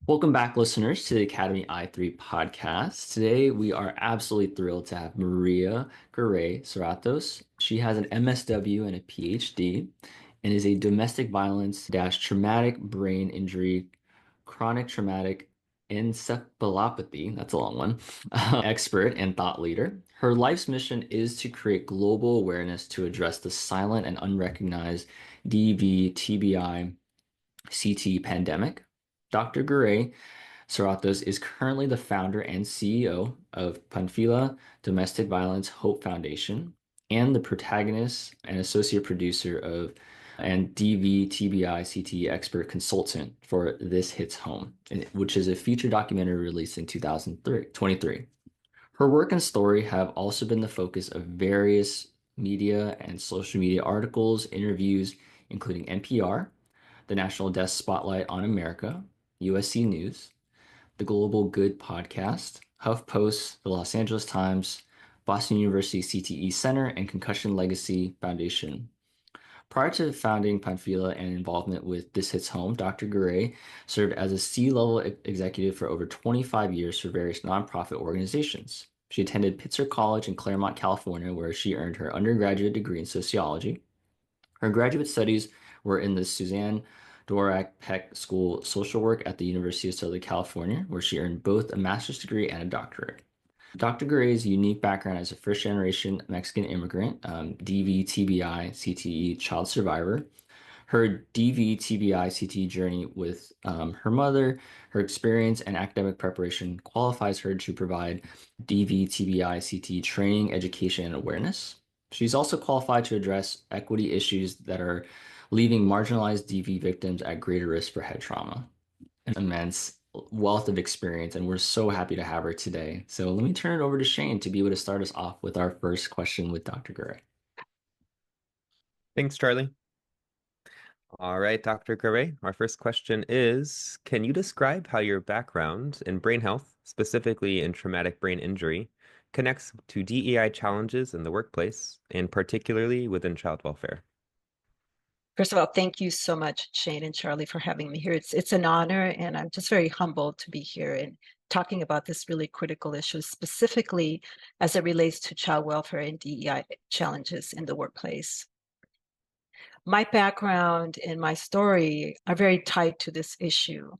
Welcome back, listeners, to the Academy I3 podcast. Today, we are absolutely thrilled to have Maria Garay-Serratos. She has an MSW and a PhD and is a domestic violence dash traumatic brain injury, chronic traumatic encephalopathy, that's a long one, expert and thought leader. Her life's mission is to create global awareness to address the silent and unrecognized DV, TBI, CT pandemic. Dr. Garay Serratos is currently the founder and CEO of Panfila Domestic Violence Hope Foundation and the protagonist and associate producer of and DV TBI CT expert consultant for This Hits Home, which is a feature documentary released in 2023. Her work and story have also been the focus of various media and social media articles, interviews, including NPR, the National Desk Spotlight on America, USC News, the Global Good Podcast, HuffPost, the Los Angeles Times, Boston University CTE Center, and Concussion Legacy Foundation. Prior to founding Panfila and involvement with This Hits Home, Dr. Garay served as a C-level executive for over 25 years for various nonprofit organizations. She attended Pitzer College in Claremont, California, where she earned her undergraduate degree in sociology. Her graduate studies were in the Suzanne Dvorak Peck School of Social Work at the University of Southern California, where she earned both a master's degree and a doctorate. Dr. Garay's unique background as a first-generation Mexican immigrant, DV, TBI, CTE child survivor, her DV, TBI, CTE journey with her mother, her experience and academic preparation qualifies her to provide DV, TBI, CTE training, education, and awareness. She's also qualified to address equity issues that are leaving marginalized DV victims at greater risk for head trauma. An immense wealth of experience, and we're so happy to have her today. So let me turn it over to Shane to be able to start us off with our first question with Dr. Garay. Thanks, Charlie. All right, Dr. Garay, our first question is, can you describe how your background in brain health, specifically in traumatic brain injury, connects to DEI challenges in the workplace, and particularly within child welfare? First of all, thank you so much, Shane and Charlie, for having me here. It's an honor, and I'm just very humbled to be here and talking about this really critical issue, specifically as it relates to child welfare and DEI challenges in the workplace. My background and my story are very tied to this issue,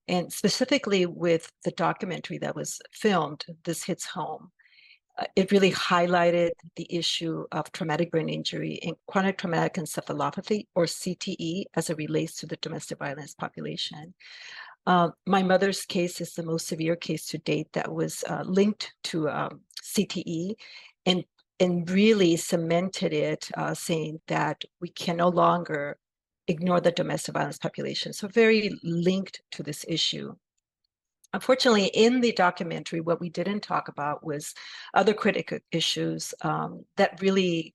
and specifically with the documentary that was filmed, This Hits Home. It really highlighted the issue of traumatic brain injury and chronic traumatic encephalopathy, or CTE, as it relates to the domestic violence population. My mother's case is the most severe case to date that was linked to CTE and really cemented it, saying that we can no longer ignore the domestic violence population. So very linked to this issue. Unfortunately, in the documentary, what we didn't talk about was other critical issues that really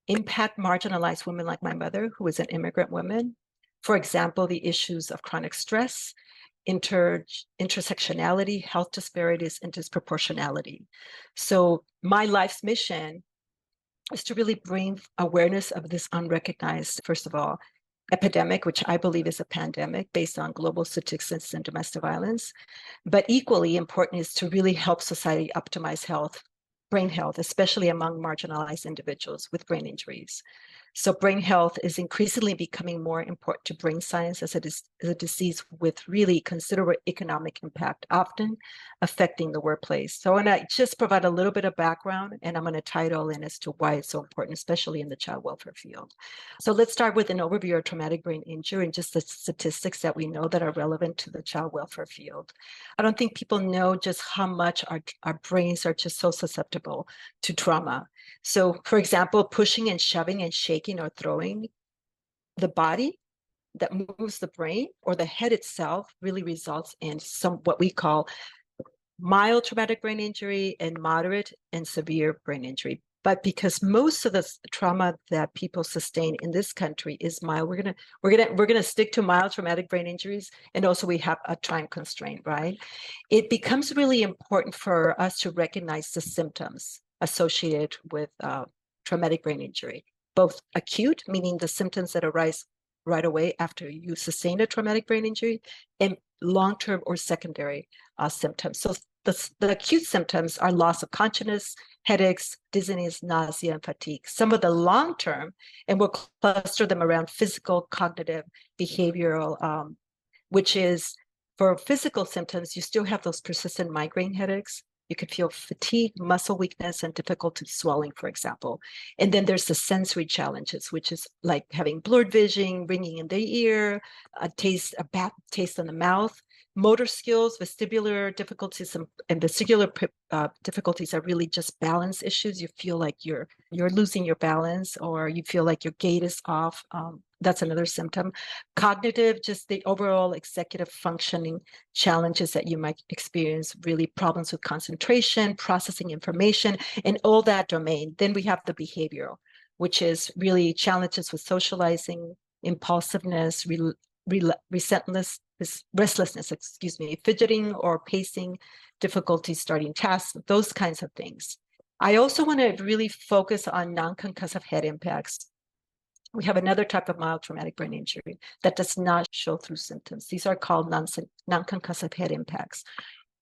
impact marginalized women like my mother, who is an immigrant woman. For example, the issues of chronic stress, intersectionality, health disparities, and disproportionality. So my life's mission is to really bring awareness of this unrecognized, first of all, epidemic, which I believe is a pandemic based on global statistics and domestic violence. But equally important is to really help society optimize health, brain health, especially among marginalized individuals with brain injuries. So brain health is increasingly becoming more important to brain science, as it is a disease with really considerable economic impact, often affecting the workplace. So I want to just provide a little bit of background, and I'm going to tie it all in as to why it's so important, especially in the child welfare field. So let's start with an overview of traumatic brain injury and just the statistics that we know that are relevant to the child welfare field. I don't think people know just how much our brains are just so susceptible to trauma. So, for example, pushing and shoving and shaking or throwing the body that moves the brain or the head itself really results in some what we call mild traumatic brain injury and moderate and severe brain injury. But because most of the trauma that people sustain in this country is mild, we're gonna stick to mild traumatic brain injuries, and also we have a time constraint, right? It becomes really important for us to recognize the symptoms associated with traumatic brain injury, both acute, meaning the symptoms that arise right away after you sustain a traumatic brain injury, and long-term or secondary symptoms. So the acute symptoms are loss of consciousness, headaches, dizziness, nausea, and fatigue. Some of the long-term, and we'll cluster them around physical, cognitive, behavioral, which is for physical symptoms, you still have those persistent migraine headaches. You could feel fatigue, muscle weakness, and difficulty swallowing, for example. And then there's the sensory challenges, which is like having blurred vision, ringing in the ear, a bad taste in the mouth. Motor skills, vestibular difficulties, and vestibular difficulties are really just balance issues. You feel like you're losing your balance, or you feel like your gait is off. That's another symptom. Cognitive, just the overall executive functioning challenges that you might experience, really problems with concentration, processing information, and all that domain. Then we have the behavioral, which is really challenges with socializing, impulsiveness, restlessness, fidgeting or pacing, difficulty starting tasks, those kinds of things. I also want to really focus on non-concussive head impacts. We have another type of mild traumatic brain injury that does not show through symptoms. These are called non-concussive head impacts.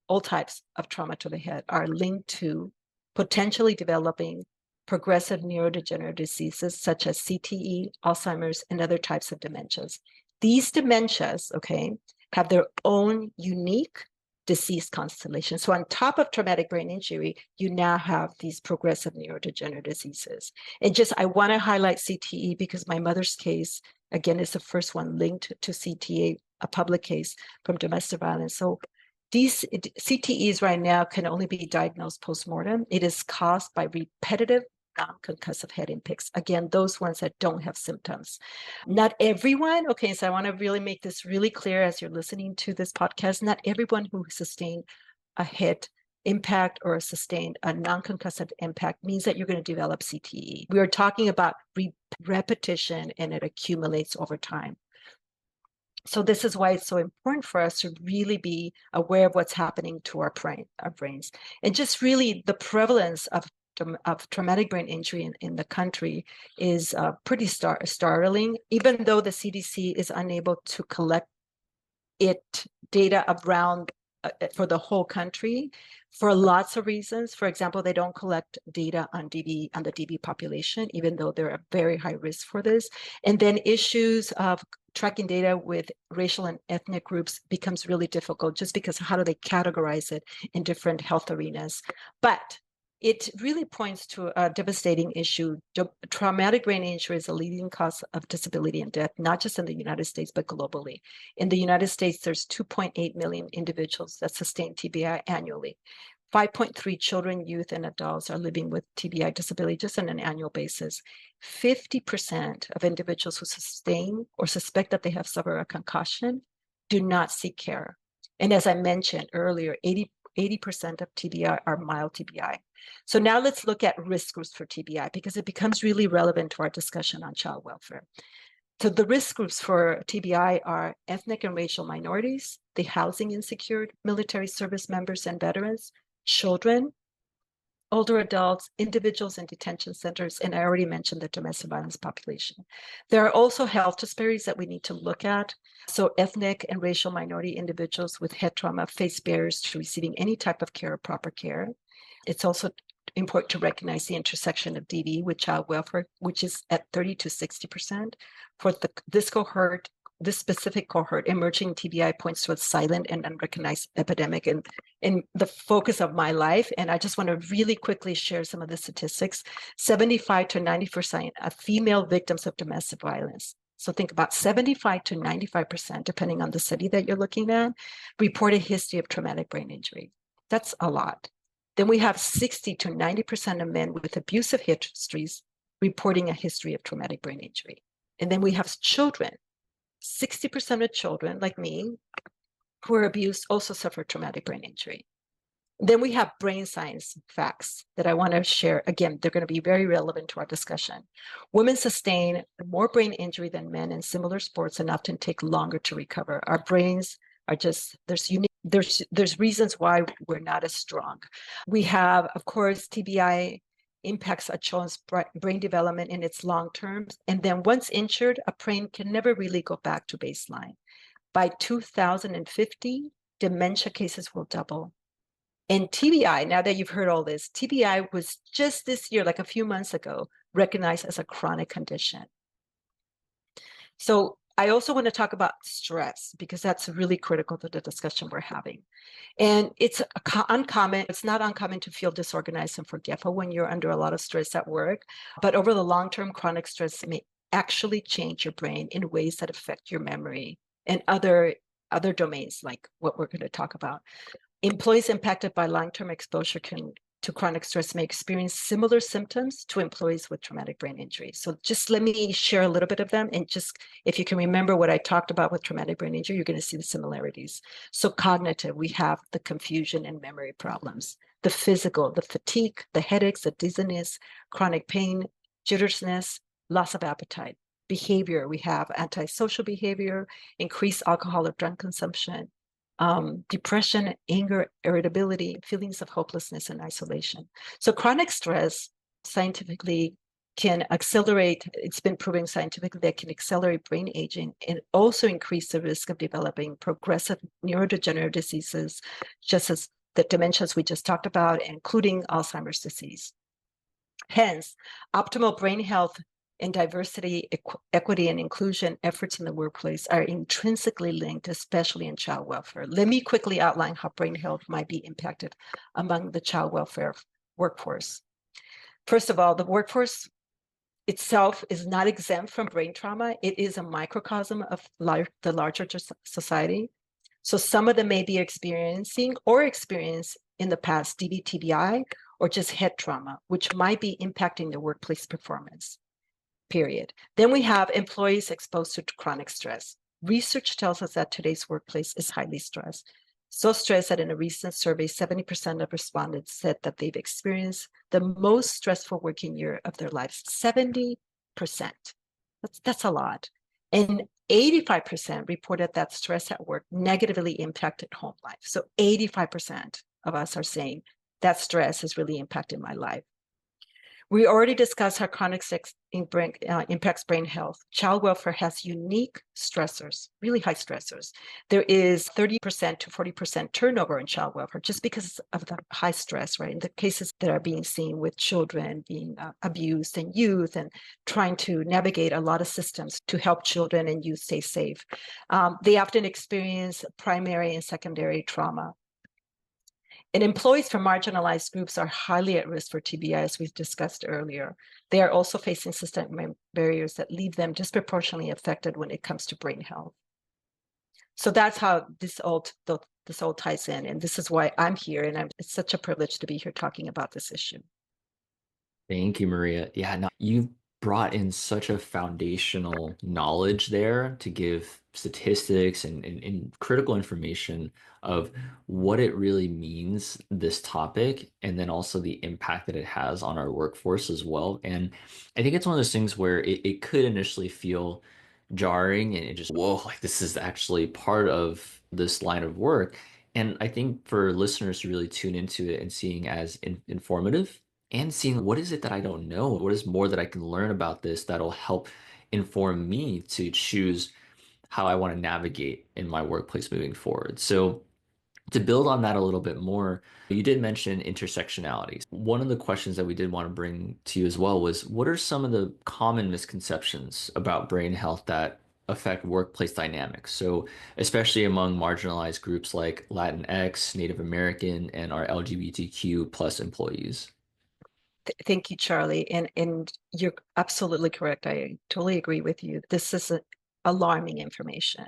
All types of trauma to the head are linked to potentially developing progressive neurodegenerative diseases such as CTE, Alzheimer's, and other types of dementias. These dementias, have their own unique disease constellation. So on top of traumatic brain injury, you now have these progressive neurodegenerative diseases. And I want to highlight CTE because my mother's case, again, is the first one linked to CTE, a public case from domestic violence. So these CTEs right now can only be diagnosed postmortem. It is caused by repetitive non-concussive head impacts. Again, those ones that don't have symptoms. Not everyone, so I want to really make this really clear as you're listening to this podcast, not everyone who sustained a head impact or sustained a non-concussive impact means that you're going to develop CTE. We are talking about repetition, and it accumulates over time. So this is why it's so important for us to really be aware of what's happening to our brains. And just really the prevalence of traumatic brain injury in the country is pretty startling, even though the CDC is unable to collect data around for the whole country for lots of reasons. For example, they don't collect data on the DB population, even though they're a very high risk for this. And then issues of tracking data with racial and ethnic groups becomes really difficult just because how do they categorize it in different health arenas. But it really points to a devastating issue. Traumatic brain injury is a leading cause of disability and death, not just in the United States, but globally. In the United States, there's 2.8 million individuals that sustain TBI annually. 5.3 children, youth, and adults are living with TBI disability just on an annual basis. 50% of individuals who sustain or suspect that they have suffered a concussion do not seek care. And as I mentioned earlier, 80% of TBI are mild TBI. So now let's look at risk groups for TBI because it becomes really relevant to our discussion on child welfare. So the risk groups for TBI are ethnic and racial minorities, the housing insecure, military service members and veterans, children, older adults, individuals in detention centers, and I already mentioned the domestic violence population. There are also health disparities that we need to look at. So ethnic and racial minority individuals with head trauma face barriers to receiving any type of care or proper care. It's also important to recognize the intersection of DV with child welfare, which is at 30 to 60%. For this specific cohort, emerging TBI points to a silent and unrecognized epidemic in the focus of my life. And I just want to really quickly share some of the statistics. 75 to 90% of female victims of domestic violence. So think about 75 to 95%, depending on the study that you're looking at, report a history of traumatic brain injury. That's a lot. Then we have 60 to 90% of men with abusive histories reporting a history of traumatic brain injury. And then we have children. 60% of children, like me, who are abused also suffer traumatic brain injury. Then we have brain science facts that I want to share. Again, they're going to be very relevant to our discussion. Women sustain more brain injury than men in similar sports and often take longer to recover. Our brains are just, there's reasons why we're not as strong. We have, of course, TBI impacts a child's brain development in its long term. And then once injured, a brain can never really go back to baseline. By 2050, dementia cases will double. And TBI, now that you've heard all this, TBI was just this year, like a few months ago, recognized as a chronic condition. So I also want to talk about stress, because that's really critical to the discussion we're having. And it's uncommon, it's not uncommon to feel disorganized and forgetful when you're under a lot of stress at work. But over the long term, chronic stress may actually change your brain in ways that affect your memory and other domains, like what we're going to talk about. Employees impacted by long-term exposure to chronic stress may experience similar symptoms to employees with traumatic brain injury. So just let me share a little bit of them. And just if you can remember what I talked about with traumatic brain injury, you're going to see the similarities. So cognitive, we have the confusion and memory problems. The physical, the fatigue, the headaches, the dizziness, chronic pain, jittersness, loss of appetite. Behavior, we have antisocial behavior, increased alcohol or drug consumption, depression, anger, irritability, feelings of hopelessness and isolation. So chronic stress scientifically can accelerate, it's been proven scientifically that can accelerate brain aging and also increase the risk of developing progressive neurodegenerative diseases, just as the dementias we just talked about, including Alzheimer's disease. Hence, optimal brain health and diversity, equity, and inclusion efforts in the workplace are intrinsically linked, especially in child welfare. Let me quickly outline how brain health might be impacted among the child welfare workforce. First of all, the workforce itself is not exempt from brain trauma. It is a microcosm of the larger society. So some of them may be experiencing or experienced in the past DBTBI or just head trauma, which might be impacting their workplace performance. Period. Then we have employees exposed to chronic stress. Research tells us that today's workplace is highly stressed. So stressed that in a recent survey, 70% of respondents said that they've experienced the most stressful working year of their lives. 70%. That's a lot. And 85% reported that stress at work negatively impacted home life. So 85% of us are saying that stress has really impacted my life. We already discussed how chronic stress impacts brain health. Child welfare has unique stressors, really high stressors. There is 30% to 40% turnover in child welfare just because of the high stress, right? In the cases that are being seen with children being abused and youth and trying to navigate a lot of systems to help children and youth stay safe. They often experience primary and secondary trauma. And employees from marginalized groups are highly at risk for TBI, as we've discussed earlier. They are also facing systemic barriers that leave them disproportionately affected when it comes to brain health. So that's how this all ties in. And this is why I'm here. And it's such a privilege to be here talking about this issue. Thank you, Maria. Yeah, no, you brought in such a foundational knowledge there to give statistics and critical information of what it really means, this topic, and then also the impact that it has on our workforce as well. And I think it's one of those things where it could initially feel jarring and it just, whoa, like this is actually part of this line of work. And I think for listeners to really tune into it and seeing as informative and seeing what is it that I don't know? What is more that I can learn about this that'll help inform me to choose how I want to navigate in my workplace moving forward. So to build on that a little bit more, you did mention intersectionality. One of the questions that we did want to bring to you as well was, what are some of the common misconceptions about brain health that affect workplace dynamics? So especially among marginalized groups like Latinx, Native American, and our LGBTQ plus employees. Thank you, Charlie. And you're absolutely correct. I totally agree with you. This is alarming information.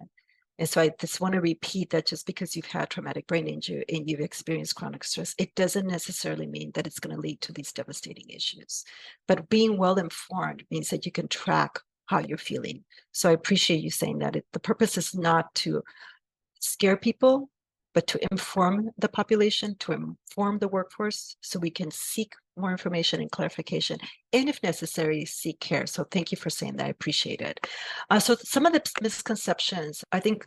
And so I just want to repeat that just because you've had traumatic brain injury and you've experienced chronic stress, it doesn't necessarily mean that it's going to lead to these devastating issues. But being well informed means that you can track how you're feeling. So I appreciate you saying that. The purpose is not to scare people, but to inform the population, to inform the workforce so we can seek more information and clarification, and if necessary, seek care. So thank you for saying that. I appreciate it. So some of the misconceptions, I think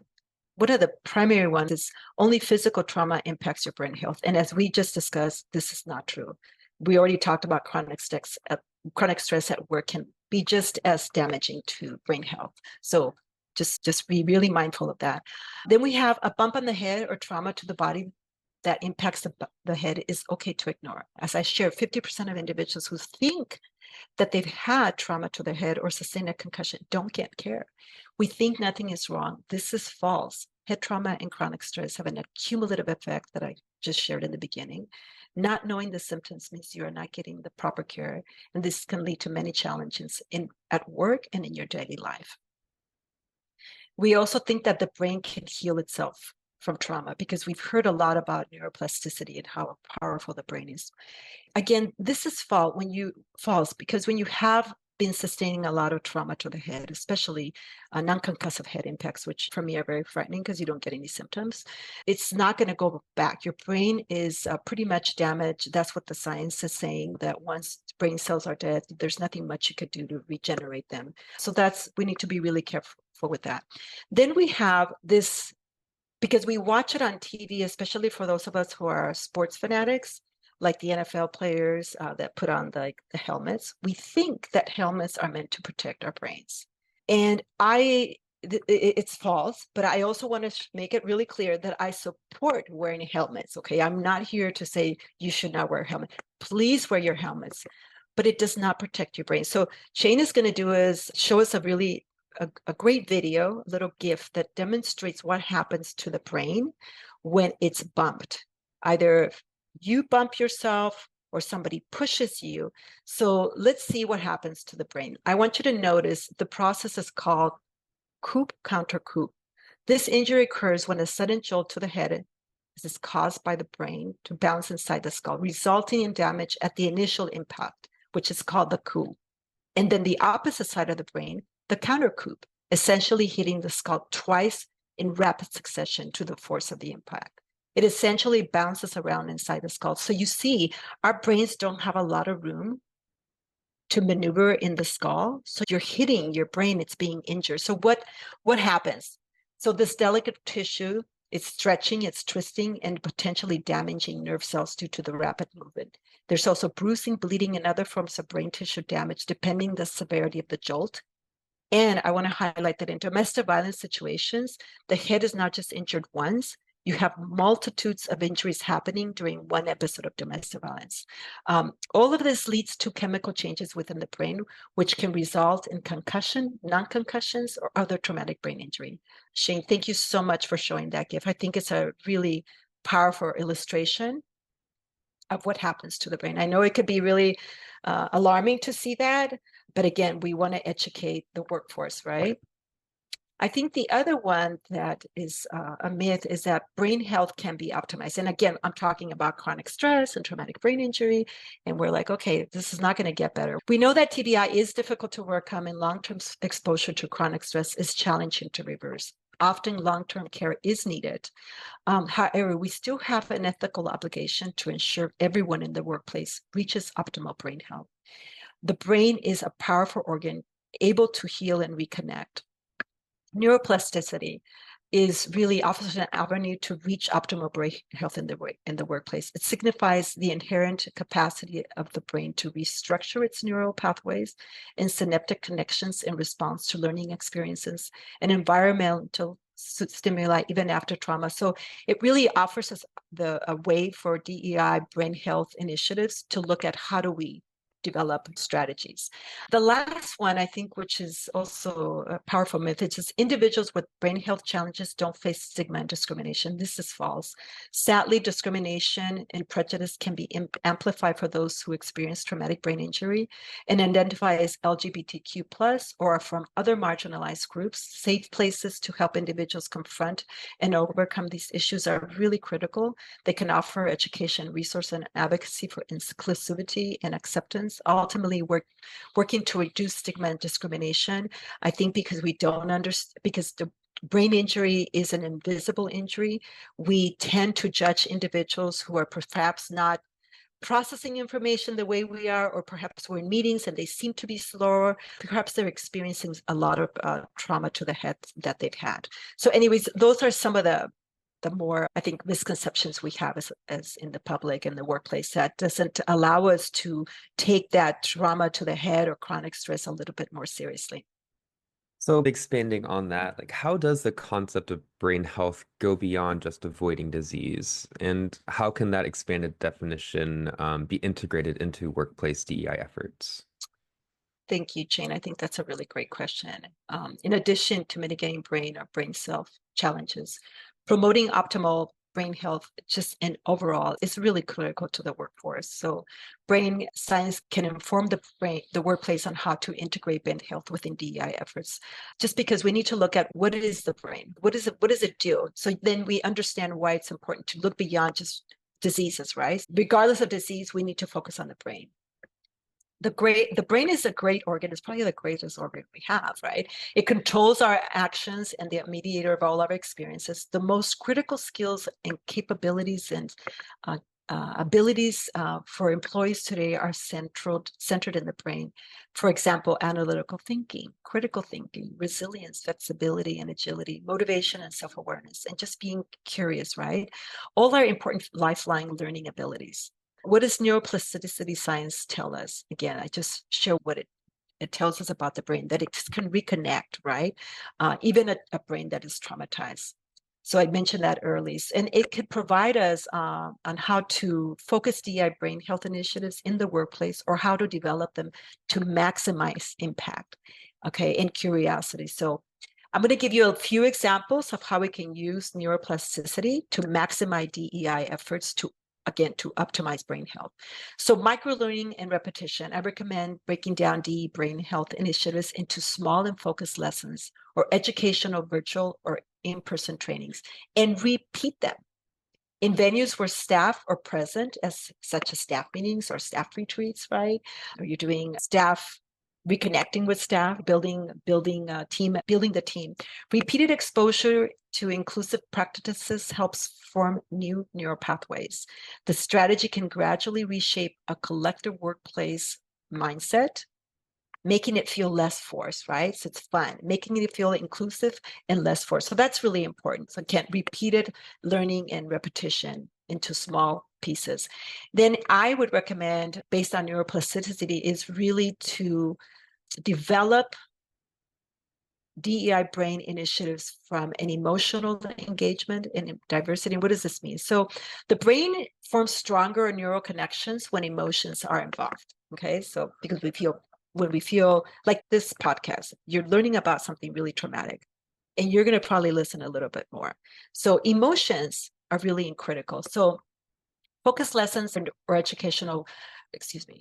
one of the primary ones is only physical trauma impacts your brain health. And as we just discussed, this is not true. We already talked about chronic stress at work can be just as damaging to brain health. So just be really mindful of that. Then we have a bump on the head or trauma to the body that impacts the head is okay to ignore. As I shared, 50% of individuals who think that they've had trauma to their head or sustained a concussion don't get care. We think nothing is wrong. This is false. Head trauma and chronic stress have an accumulative effect that I just shared in the beginning. Not knowing the symptoms means you are not getting the proper care, and this can lead to many challenges at work and in your daily life. We also think that the brain can heal itself from trauma because we've heard a lot about neuroplasticity and how powerful the brain is. Again, this is false because when you have been sustaining a lot of trauma to the head, especially non-concussive head impacts, which for me are very frightening because you don't get any symptoms, it's not going to go back. Your brain is pretty much damaged. That's what the science is saying, that once brain cells are dead, there's nothing much you could do to regenerate them. So we need to be really careful with that. Then we have this, because we watch it on TV, especially for those of us who are sports fanatics, like the NFL players that put on the helmets. We think that helmets are meant to protect our brains. And it's false, but I also want to make it really clear that I support wearing helmets, okay? I'm not here to say you should not wear a helmet. Please wear your helmets, but it does not protect your brain. So Shane is going to show us a great video, a little GIF that demonstrates what happens to the brain when it's bumped. Either you bump yourself or somebody pushes you. So let's see what happens to the brain. I want you to notice the process is called coup counter coup. This injury occurs when a sudden jolt to the head is caused by the brain to bounce inside the skull, resulting in damage at the initial impact, which is called the coup. And then the opposite side of the brain, the counter coup, essentially hitting the skull twice in rapid succession to the force of the impact. It essentially bounces around inside the skull. So you see, our brains don't have a lot of room to maneuver in the skull. So you're hitting your brain, it's being injured. So what happens? So this delicate tissue, it's stretching, it's twisting, and potentially damaging nerve cells due to the rapid movement. There's also bruising, bleeding, and other forms of brain tissue damage, depending the severity of the jolt. And I want to highlight that in domestic violence situations, the head is not just injured once. You have multitudes of injuries happening during one episode of domestic violence. All of this leads to chemical changes within the brain, which can result in concussion, non-concussions, or other traumatic brain injury. Shane, thank you so much for showing that GIF. I think it's a really powerful illustration of what happens to the brain. I know it could be really alarming to see that, but again, we want to educate the workforce, right? I think the other one that is a myth is that brain health can be optimized. And again, I'm talking about chronic stress and traumatic brain injury. And we're like, okay, this is not going to get better. We know that TBI is difficult to overcome and long-term exposure to chronic stress is challenging to reverse. Often long-term care is needed. However, we still have an ethical obligation to ensure everyone in the workplace reaches optimal brain health. The brain is a powerful organ able to heal and reconnect. Neuroplasticity is really offers an avenue to reach optimal brain health in the workplace. It signifies the inherent capacity of the brain to restructure its neural pathways and synaptic connections in response to learning experiences and environmental stimuli even after trauma. So it really offers us a way for DEI brain health initiatives to look at how do we develop strategies. The last one, I think, which is also a powerful myth, it's just individuals with brain health challenges don't face stigma and discrimination. This is false. Sadly, discrimination and prejudice can be amplified for those who experience traumatic brain injury and identify as LGBTQ+ or are from other marginalized groups. Safe places to help individuals confront and overcome these issues are really critical. They can offer education, resource, and advocacy for inclusivity and acceptance, ultimately working to reduce stigma and discrimination. I think because we don't understand, because the brain injury is an invisible injury, we tend to judge individuals who are perhaps not processing information the way we are, or perhaps we're in meetings and they seem to be slower. Perhaps they're experiencing a lot of trauma to the head that they've had. So anyways, those are some of the the more, I think, misconceptions we have as in the public and the workplace that doesn't allow us to take that trauma to the head or chronic stress a little bit more seriously. So expanding on that, like how does the concept of brain health go beyond just avoiding disease? And how can that expanded definition be integrated into workplace DEI efforts? Thank you, Jane. I think that's a really great question. In addition to mitigating brain or brain self challenges, promoting optimal brain health just in overall is really critical to the workforce. So brain science can inform the workplace on how to integrate brain health within DEI efforts. Just because we need to look at what is the brain, what does it do? So then we understand why it's important to look beyond just diseases, right? Regardless of disease, we need to focus on the brain. The brain is a great organ. It's probably the greatest organ we have, right? It controls our actions and the mediator of all our experiences. The most critical skills and capabilities and abilities for employees today are centered in the brain. For example, analytical thinking, critical thinking, resilience, flexibility and agility, motivation and self-awareness, and just being curious, right? All are important lifelong learning abilities. What does neuroplasticity science tell us? Again, I just show what it tells us about the brain, that it can reconnect, right? Even a brain that is traumatized. So I mentioned that early. And it could provide us on how to focus DI brain health initiatives in the workplace or how to develop them to maximize impact, okay, and curiosity. So I'm going to give you a few examples of how we can use neuroplasticity to maximize DEI efforts to optimize brain health. So microlearning and repetition, I recommend breaking down DE brain health initiatives into small and focused lessons or educational virtual or in-person trainings and repeat them in venues where staff are present, such as staff meetings or staff retreats, right? Or you're doing staff reconnecting with staff, building the team. Repeated exposure to inclusive practices helps form new neural pathways. The strategy can gradually reshape a collective workplace mindset, making it feel less forced, right? So it's fun, making it feel inclusive and less forced. So that's really important. So again, repeated learning and repetition into small pieces. Then I would recommend, based on neuroplasticity, is really to develop DEI brain initiatives from an emotional engagement and diversity. And what does this mean? So the brain forms stronger neural connections when emotions are involved. Okay, so because when we feel like this podcast, you're learning about something really traumatic and you're going to probably listen a little bit more. So emotions are really critical. So focus lessons or educational,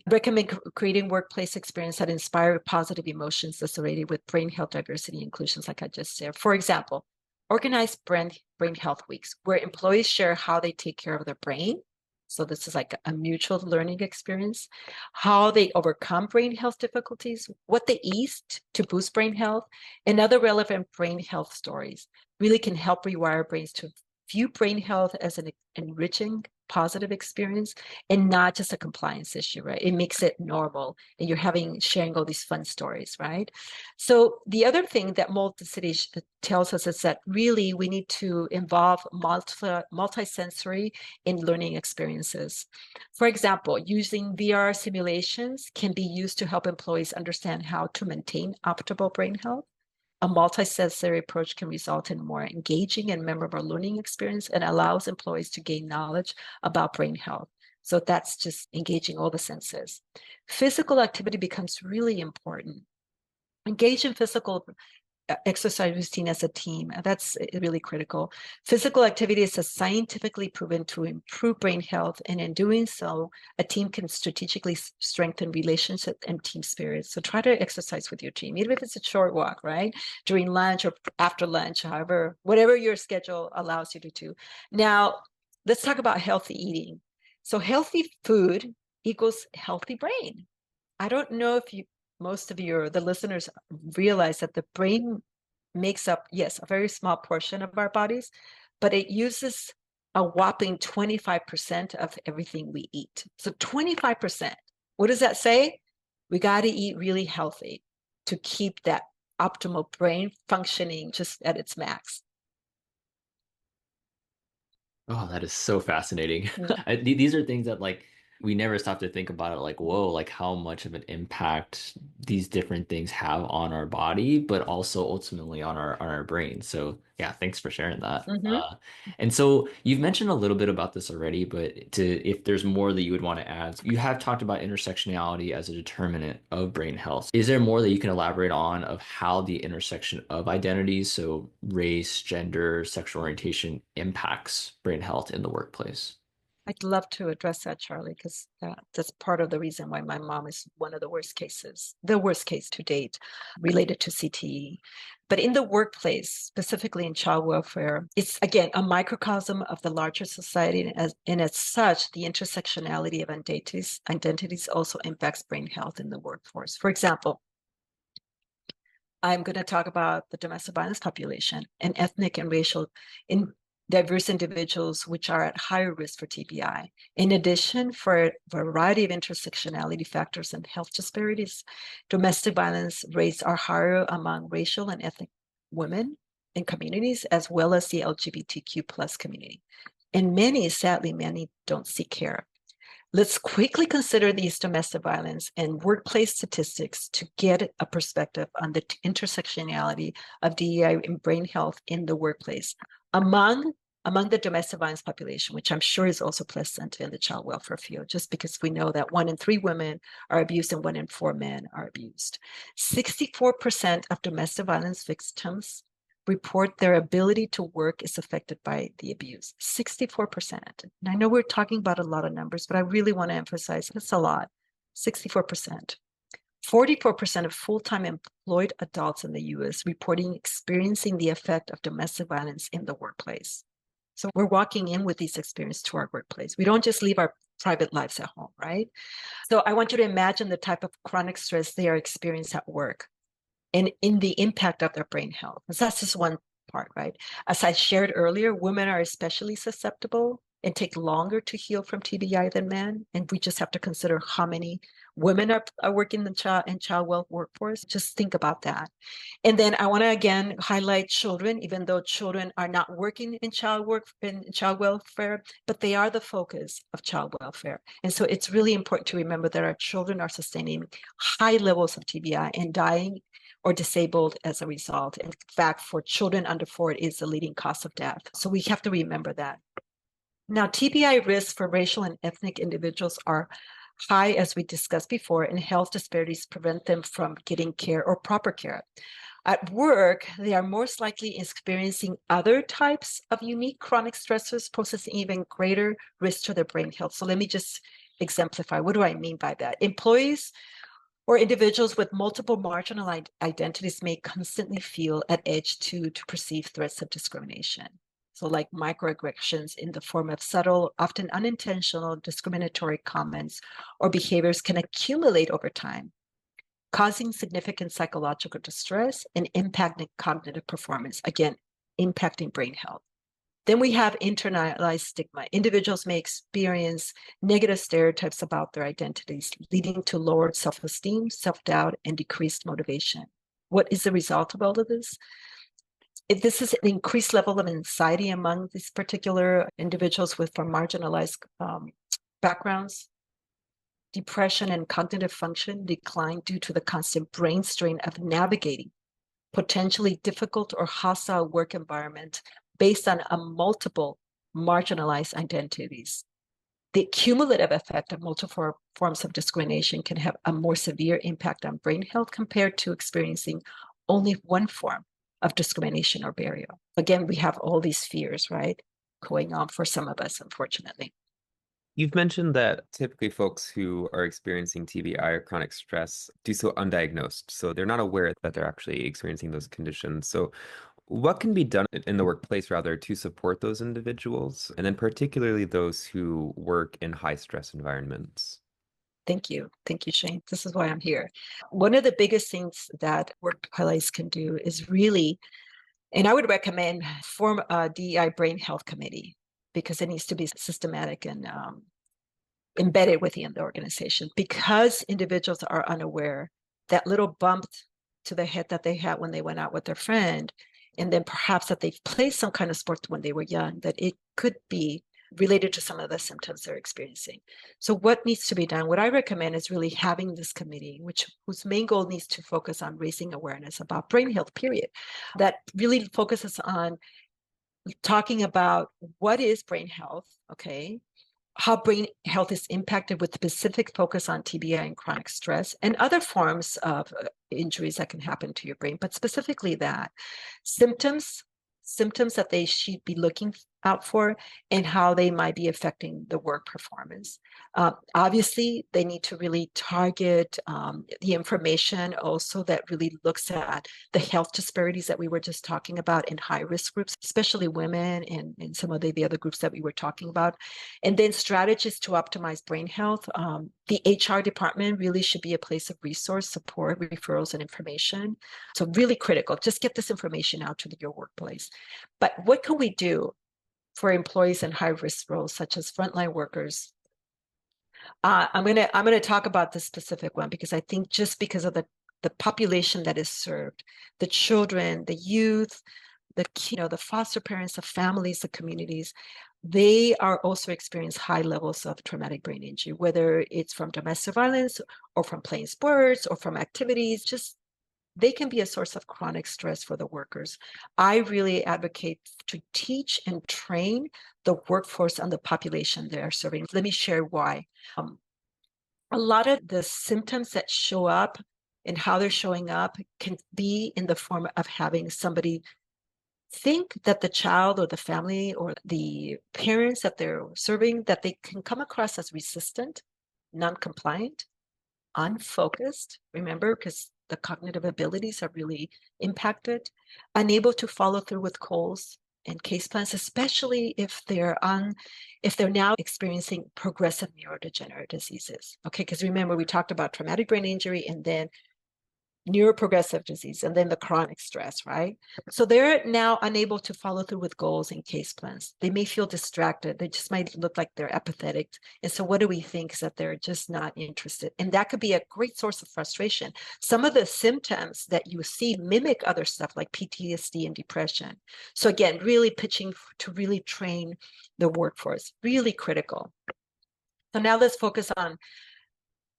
recommend creating workplace experience that inspire positive emotions associated with brain health, diversity, inclusions, like I just said. For example, organize brain health weeks where employees share how they take care of their brain. So this is like a mutual learning experience, how they overcome brain health difficulties, what they eat to boost brain health, and other relevant brain health stories really can help rewire brains to view brain health as an enriching, positive experience and not just a compliance issue, right? It makes it normal and you're sharing all these fun stories, right? So the other thing that multi-city tells us is that really we need to involve multi-sensory in learning experiences. For example, using VR simulations can be used to help employees understand how to maintain optimal brain health. A multi-sensory approach can result in more engaging and memorable learning experience and allows employees to gain knowledge about brain health. So that's just engaging all the senses. Physical activity becomes really important. Engage in physical exercise routine as a team. That's really critical. Physical activity is scientifically proven to improve brain health, and in doing so, a team can strategically strengthen relationship and team spirit. So try to exercise with your team, even if it's a short walk, right? During lunch or after lunch, however, whatever your schedule allows you to do. Now, let's talk about healthy eating. So healthy food equals healthy brain. I don't know if most of the listeners realize that the brain makes up, yes, a very small portion of our bodies, but it uses a whopping 25% of everything we eat. So 25%. What does that say? We got to eat really healthy to keep that optimal brain functioning just at its max. Oh, that is so fascinating. Mm. These are things that like we never stop to think about it like, whoa, like how much of an impact these different things have on our body, but also ultimately on our brain. So yeah, thanks for sharing that. Mhm. And so you've mentioned a little bit about this already, but to if there's more that you would want to add, you have talked about intersectionality as a determinant of brain health. Is there more that you can elaborate on of how the intersection of identities, so race, gender, sexual orientation, impacts brain health in the workplace? I'd love to address that, Charlie, because that's part of the reason why my mom is one of the worst cases, the worst case to date related to CTE. But in the workplace, specifically in child welfare, it's again a microcosm of the larger society. And as such, the intersectionality of identities also impacts brain health in the workforce. For example, I'm going to talk about the domestic violence population and ethnic and racial in diverse individuals which are at higher risk for TBI. In addition, for a variety of intersectionality factors and health disparities, domestic violence rates are higher among racial and ethnic women in communities, as well as the LGBTQ plus community. And many, sadly, many don't seek care. Let's quickly consider these domestic violence and workplace statistics to get a perspective on the intersectionality of DEI and brain health in the workplace. Among the domestic violence population, which I'm sure is also present in the child welfare field, just because we know that 1 in 3 women are abused and 1 in 4 men are abused. 64% of domestic violence victims report their ability to work is affected by the abuse. 64%. And I know we're talking about a lot of numbers, but I really want to emphasize that's a lot. 64%. 44% of full-time employed adults in the US reporting experiencing the effect of domestic violence in the workplace. So we're walking in with these experiences to our workplace. We don't just leave our private lives at home, right? So I want you to imagine the type of chronic stress they are experiencing at work and in the impact of their brain health. Because that's just one part, right? As I shared earlier, women are especially susceptible and take longer to heal from TBI than men. And we just have to consider how many women are working in the child wealth workforce. Just think about that. And then I want to again highlight children, even though children are not working in child welfare, but they are the focus of child welfare. And so it's really important to remember that our children are sustaining high levels of TBI and dying or disabled as a result. In fact, for children under 4, it is the leading cause of death. So we have to remember that. Now, TBI risks for racial and ethnic individuals are high, as we discussed before, and health disparities prevent them from getting care or proper care. At work, they are most likely experiencing other types of unique chronic stressors, posing even greater risk to their brain health. So let me just exemplify. What do I mean by that? Employees or individuals with multiple marginalized identities may constantly feel at edge to perceive threats of discrimination. So like microaggressions in the form of subtle, often unintentional discriminatory comments or behaviors can accumulate over time, causing significant psychological distress and impacting cognitive performance, again, impacting brain health. Then we have internalized stigma. Individuals may experience negative stereotypes about their identities, leading to lowered self-esteem, self-doubt, and decreased motivation. What is the result of all of this? If this is an increased level of anxiety among these particular individuals from marginalized backgrounds, depression and cognitive function decline due to the constant brain strain of navigating potentially difficult or hostile work environment based on a multiple marginalized identities. The cumulative effect of multiple forms of discrimination can have a more severe impact on brain health compared to experiencing only one form of discrimination or barrier. Again, we have all these fears, right, going on for some of us, unfortunately. You've mentioned that typically folks who are experiencing TBI or chronic stress do so undiagnosed. So they're not aware that they're actually experiencing those conditions. So what can be done in the workplace rather to support those individuals, and then particularly those who work in high stress environments? Thank you. Thank you, Shane. This is why I'm here. One of the biggest things that workplace can do is really, and I would recommend form a DEI brain health committee because it needs to be systematic and embedded within the organization. Because individuals are unaware, that little bump to the head that they had when they went out with their friend and then perhaps that they've played some kind of sport when they were young, that it could be related to some of the symptoms they're experiencing. So what needs to be done? What I recommend is really having this committee, whose main goal needs to focus on raising awareness about brain health, period. That really focuses on talking about what is brain health, okay? How brain health is impacted with specific focus on TBI and chronic stress and other forms of injuries that can happen to your brain, but specifically that symptoms that they should be looking out for and how they might be affecting the work performance. Obviously, they need to really target the information also that really looks at the health disparities that we were just talking about in high-risk groups, especially women and some of the other groups that we were talking about. And then strategies to optimize brain health. The HR department really should be a place of resource, support, referrals, and information. So really critical. Just get this information out to your workplace. But what can we do for employees in high-risk roles, such as frontline workers? I'm gonna talk about this specific one because I think just because of the population that is served, the children, the youth, the foster parents, the families, the communities, they are also experience high levels of traumatic brain injury, whether it's from domestic violence or from playing sports or from activities. Just they can be a source of chronic stress for the workers. I really advocate to teach and train the workforce on the population they're serving. Let me share why. A lot of the symptoms that show up and how they're showing up can be in the form of having somebody think that the child or the family or the parents that they're serving, that they can come across as resistant, non-compliant, unfocused, remember, because the cognitive abilities are really impacted, unable to follow through with goals and case plans, especially if they're now experiencing progressive neurodegenerative diseases. Okay, because remember, we talked about traumatic brain injury and then neuroprogressive disease and then the chronic stress, right? So they're now unable to follow through with goals and case plans. They may feel distracted. They just might look like they're apathetic. And so what do we think is that they're just not interested? And that could be a great source of frustration. Some of the symptoms that you see mimic other stuff like PTSD and depression. So again, really pitching to really train the workforce, really critical. So now let's focus on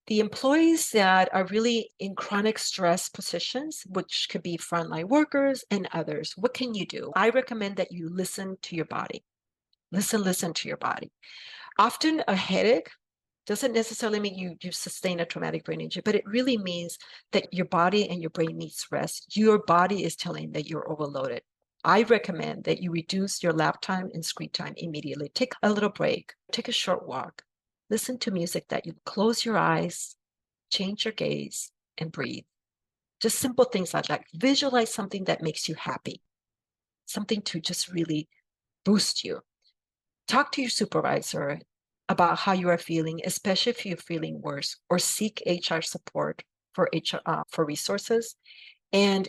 the employees that are really in chronic stress positions, which could be frontline workers and others. What can you do? I recommend that you listen to your body. Listen to your body. Often a headache doesn't necessarily mean you sustain a traumatic brain injury, but it really means that your body and your brain needs rest. Your body is telling that you're overloaded. I recommend that you reduce your lap time and screen time immediately. Take a little break, take a short walk. Listen to music that you close your eyes, change your gaze, and breathe. Just simple things like that. Visualize something that makes you happy, something to just really boost you. Talk to your supervisor about how you are feeling, especially if you're feeling worse, or seek HR support for resources. And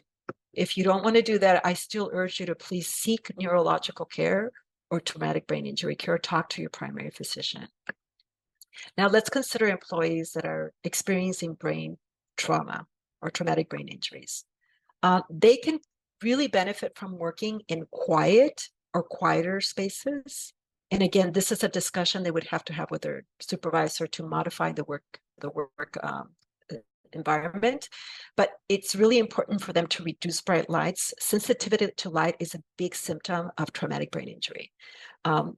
if you don't want to do that, I still urge you to please seek neurological care or traumatic brain injury care. Talk to your primary physician. Now let's consider employees that are experiencing brain trauma or traumatic brain injuries. They can really benefit from working in quiet or quieter spaces. And again, this is a discussion they would have to have with their supervisor to modify the work environment. But it's really important for them to reduce bright lights. Sensitivity to light is a big symptom of traumatic brain injury. And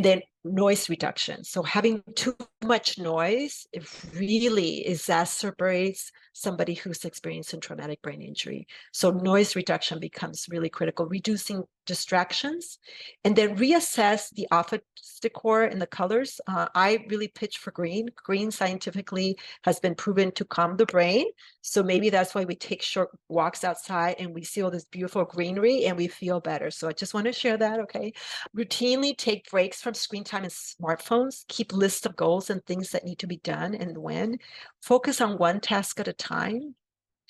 then noise reduction. So having too much noise, it really exacerbates somebody who's experiencing traumatic brain injury. So noise reduction becomes really critical, reducing distractions, and then reassess the office decor and the colors. I really pitch for green. Green scientifically has been proven to calm the brain. So maybe that's why we take short walks outside and we see all this beautiful greenery and we feel better. So I just want to share that, okay? Routinely take breaks from screen time and smartphones. Keep lists of goals and things that need to be done and when. Focus on one task at a time.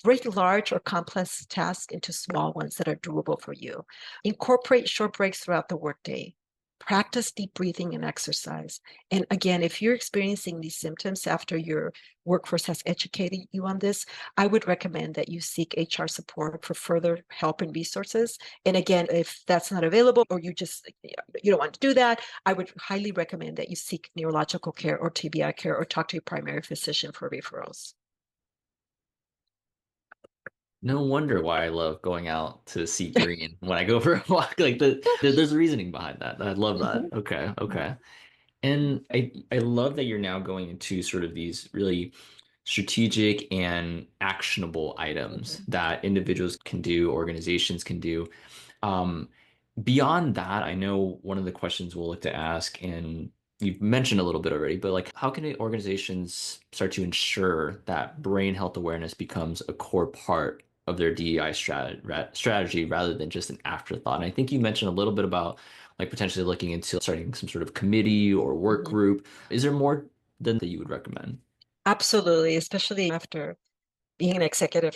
Break large or complex tasks into small ones that are doable for you. Incorporate short breaks throughout the workday. practice deep breathing and exercise. And again, if you're experiencing these symptoms after your workforce has educated you on this, I would recommend that you seek HR support for further help and resources. And again, if that's not available or you don't want to do that, I would highly recommend that you seek neurological care or TBI care or talk to your primary physician for referrals. No wonder why I love going out to see green when I go for a walk. Like there's a reasoning behind that. I love that. Mhm. Okay, okay. And I love that you're now going into sort of these really strategic and actionable items Mhm. that individuals can do, organizations can do. Um, Beyond that, I know one of the questions we'll look to ask, and you've mentioned a little bit already, but like how can organizations start to ensure that brain health awareness becomes a core part of their DEI strategy rather than just an afterthought? And I think you mentioned a little bit about like potentially looking into starting some sort of committee or work Mhm. group. Is there more than that you would recommend? Absolutely, especially after being an executive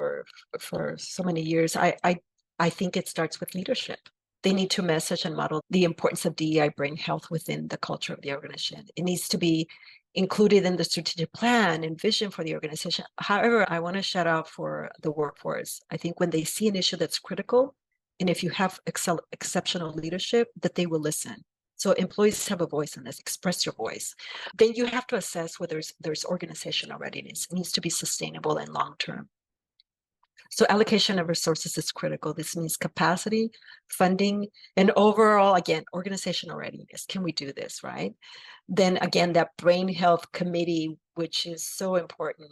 for so many years. I think it starts with leadership. They need to message and model the importance of DEI brain health within the culture of the organization. It needs to be included in the strategic plan and vision for the organization. However, I want to shout out for the workforce. I think when they see an issue that's critical, and if you have exceptional leadership, that they will listen. So employees have a voice in this, express your voice. Then you have to assess whether there's organizational readiness. It needs to be sustainable and long-term. So allocation of resources is critical. This means capacity, funding, and overall, again, organizational readiness. Can we do this, right? Then again, that brain health committee, which is so important.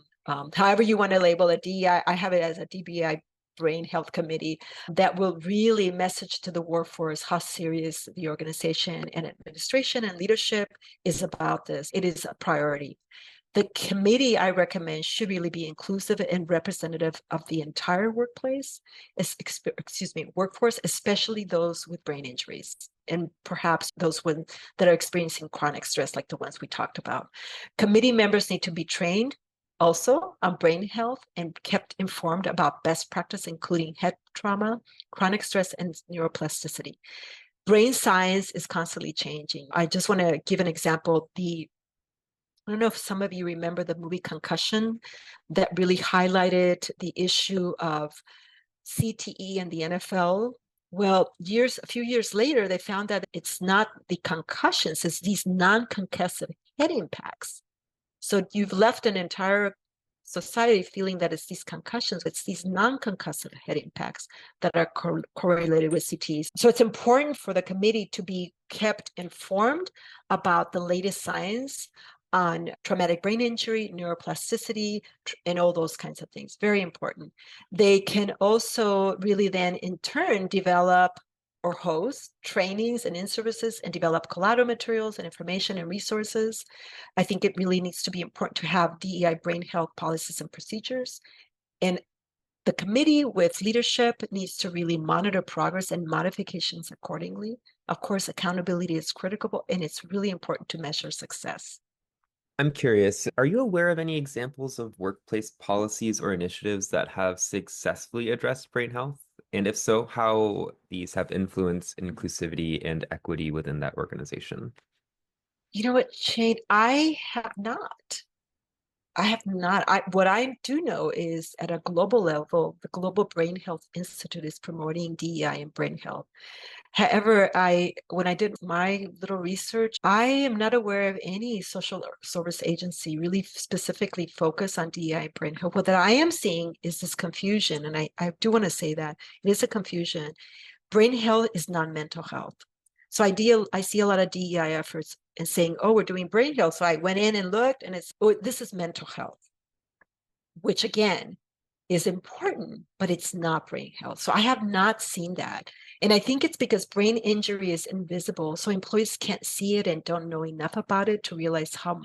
However you want to label it, DEI, I have it as a DBI brain health committee that will really message to the workforce how serious the organization and administration and leadership is about this. It is a priority. The committee I recommend should really be inclusive and representative of the entire workplace, workforce, especially those with brain injuries and perhaps those that are experiencing chronic stress, like the ones we talked about. Committee members need to be trained also on brain health and kept informed about best practice, including head trauma, chronic stress, and neuroplasticity. Brain science is constantly changing. I just want to give an example. I don't know if some of you remember the movie Concussion that really highlighted the issue of CTE and the NFL. Well, a few years later, they found that it's not the concussions, it's these non-concussive head impacts. So you've left an entire society feeling that it's these concussions, it's these non-concussive head impacts that are correlated with CTEs. So it's important for the committee to be kept informed about the latest science on traumatic brain injury, neuroplasticity, and all those kinds of things. Very important. They can also really then in turn develop or host trainings and in-services and develop collateral materials and information and resources. I think it really needs to be important to have DEI brain health policies and procedures. And the committee with leadership needs to really monitor progress and modifications accordingly. Of course, accountability is critical and it's really important to measure success. I'm curious, are you aware of any examples of workplace policies or initiatives that have successfully addressed brain health? And if so, how these have influenced inclusivity and equity within that organization? You know what, Shane? I have not. I have not. What I do know is at a global level, the Global Brain Health Institute is promoting DEI and brain health. However, when I did my little research, I am not aware of any social service agency really specifically focused on DEI brain health. What that I am seeing is this confusion, and I do want to say that it is a confusion. Brain health is not mental health. So I see a lot of DEI efforts and saying, oh, we're doing brain health. So I went in and looked, and this is mental health, which again is important, but it's not brain health. So I have not seen that. And I think it's because brain injury is invisible. So employees can't see it and don't know enough about it to realize how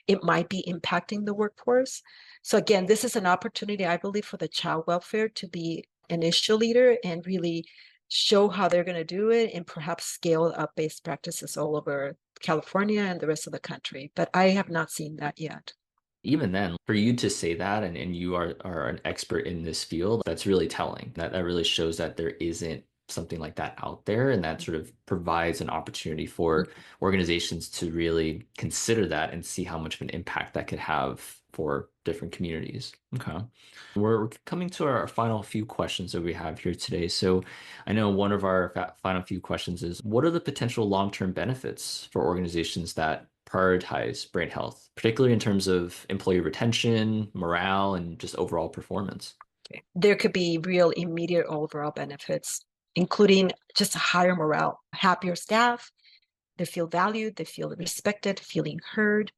it might be impacting the workforce. So again, this is an opportunity, I believe, for the child welfare to be an issue leader and really show how they're going to do it and perhaps scale up best practices all over California and the rest of the country. But I have not seen that yet. Even then, for you to say that and you are an expert in this field, that's really telling. That really shows that there isn't something like that out there, and that sort of provides an opportunity for organizations to really consider that and see how much of an impact that could have for different communities. Okay. We're coming to our final few questions that we have here today. So I know one of our final few questions is, what are the potential long-term benefits for organizations that prioritize brain health, particularly in terms of employee retention, morale, and just overall performance? There could be real immediate overall benefits, including just higher morale, happier staff, they feel valued, they feel respected, feeling heard.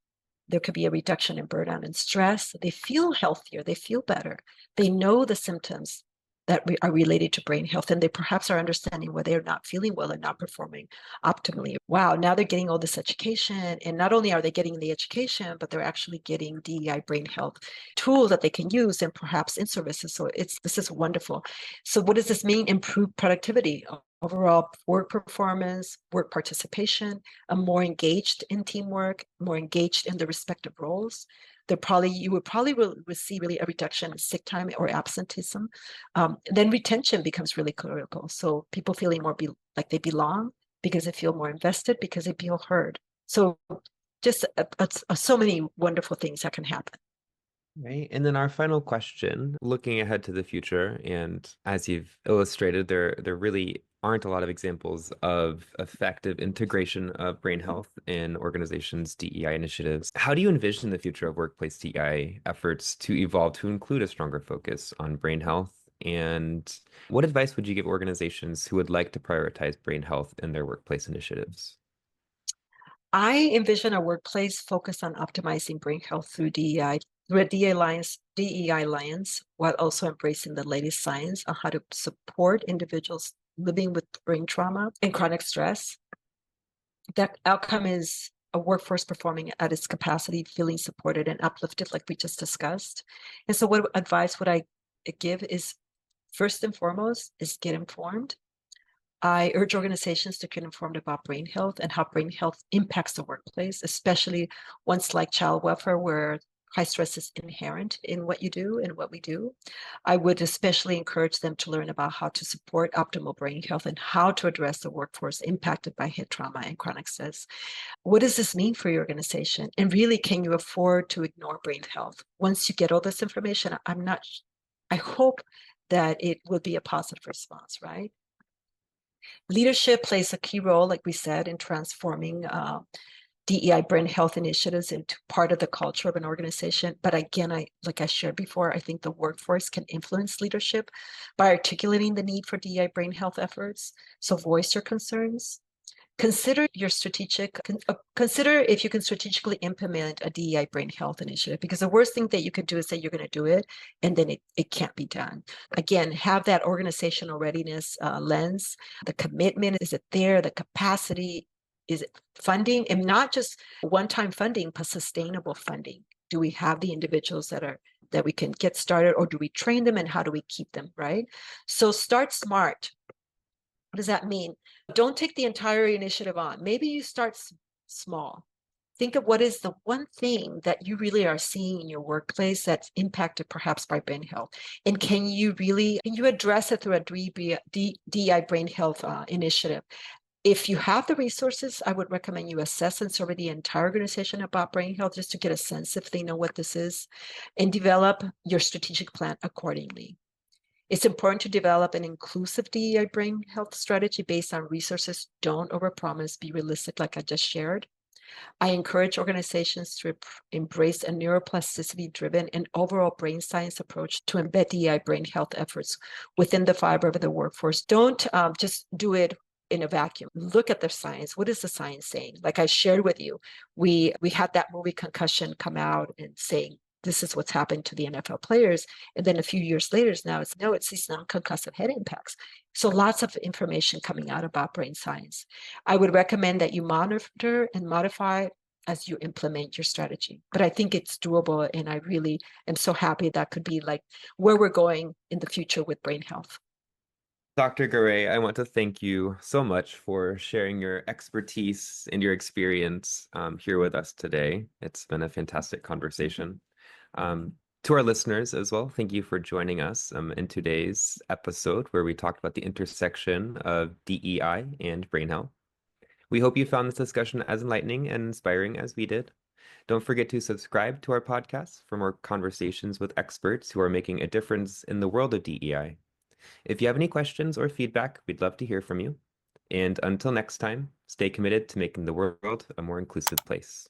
There could be a reduction in burnout and stress. They feel healthier, they feel better. They know the symptoms that are related to brain health, and they perhaps are understanding why they're not feeling well and not performing optimally. Wow, now they're getting all this education, and not only are they getting the education, but they're actually getting DEI brain health tools that they can use and perhaps in services. So this is wonderful. So what does this mean? Improved productivity, overall work performance, work participation, a more engaged in teamwork, more engaged in the respective roles. You would probably see really a reduction in sick time or absenteeism. Then retention becomes really critical. So people feeling more like they belong because they feel more invested, because they feel heard. So just so many wonderful things that can happen. Right. And then our final question, looking ahead to the future, and as you've illustrated, there really aren't a lot of examples of effective integration of brain health in organizations' DEI initiatives. How do you envision the future of workplace DEI efforts to evolve to include a stronger focus on brain health? And what advice would you give organizations who would like to prioritize brain health in their workplace initiatives? I envision a workplace focused on optimizing brain health through DEI, through a DEI alliance, while also embracing the latest science on how to support individuals living with brain trauma and chronic stress. That outcome is a workforce performing at its capacity, feeling supported and uplifted, like we just discussed. And so what advice would I give is, first and foremost, is get informed. I urge organizations to get informed about brain health and how brain health impacts the workplace, especially ones like child welfare, where high stress is inherent in what you do and what we do. I would especially encourage them to learn about how to support optimal brain health and how to address the workforce impacted by head trauma and chronic stress. What does this mean for your organization? And really, can you afford to ignore brain health? Once you get all this information, I hope that it will be a positive response, right? Leadership plays a key role, like we said, in transforming DEI brain health initiatives into part of the culture of an organization. But again, like I shared before, I think the workforce can influence leadership by articulating the need for DEI brain health efforts. So voice your concerns. Consider if you can strategically implement a DEI brain health initiative, because the worst thing that you could do is say you're going to do it and then it can't be done. Again, have that organizational readiness lens. The commitment, is it there? The capacity, is it funding? And not just one-time funding, but sustainable funding. Do we have the individuals that we can get started, or do we train them, and how do we keep them, right? So start smart. What does that mean? Don't take the entire initiative on. Maybe you start small. Think of what is the one thing that you really are seeing in your workplace that's impacted perhaps by brain health. And can you address it through a DEI brain health initiative? If you have the resources, I would recommend you assess and survey the entire organization about brain health, just to get a sense if they know what this is, and develop your strategic plan accordingly. It's important to develop an inclusive DEI brain health strategy based on resources. Don't overpromise, be realistic, like I just shared. I encourage organizations to embrace a neuroplasticity-driven and overall brain science approach to embed DEI brain health efforts within the fiber of the workforce. Don't just do it in a vacuum. Look at the science. What is the science saying? Like I shared with you, we had that movie Concussion come out and saying, this is what's happened to the NFL players. And then a few years later, it's these non-concussive head impacts. So lots of information coming out about brain science. I would recommend that you monitor and modify as you implement your strategy. But I think it's doable, and I really am so happy that could be like where we're going in the future with brain health. Dr. Garay, I want to thank you so much for sharing your expertise and your experience here with us today. It's been a fantastic conversation. To our listeners as well, thank you for joining us in today's episode where we talked about the intersection of DEI and brain health. We hope you found this discussion as enlightening and inspiring as we did. Don't forget to subscribe to our podcast for more conversations with experts who are making a difference in the world of DEI. If you have any questions or feedback, we'd love to hear from you. And until next time, stay committed to making the world a more inclusive place.